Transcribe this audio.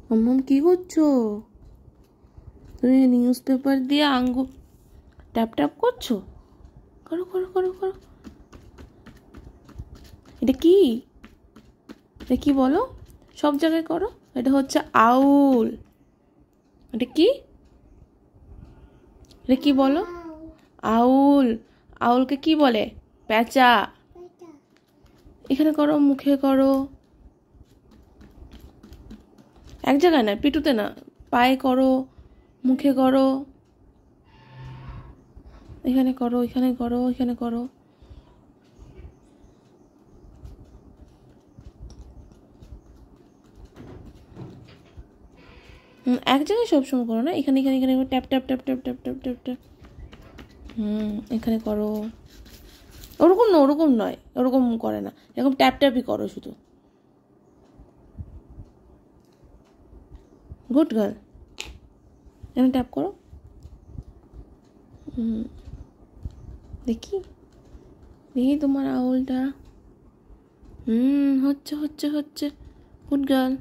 মাম্মাম কি করছো? তুমি নিউজ পেপার দিয়ে আঙ্গুল ট্যাপ ট্যাপ করছো? করো করো করো করো। এটা কি? এটা কি বলো? সব জায়গায় করো। এটা হচ্ছে আউল। এটা কি? এটা কি বলো? আউল। আউলকে কি বলে? প্যাঁচা। এখানে করো, মুখে করো। এক জায়গায় না, পিটুতে না, পায়ে করো, মুখে করো, এখানে করো, এখানে করো, এখানে করো। এক জায়গায় সবসময় করো না, এখানে এখানে এখানে tap tap tap tap tap tap tap tap. এখানে করো। ওরকম না, ওরকম নয়, ওরকম করে না, এরকম ট্যাপ ট্যাপই করো শুধু। Good girl. এখানে ট্যাপ করো। দেখি দেখি তোমার আউলটা। হচ্ছে হচ্ছে হচ্ছে। Good girl.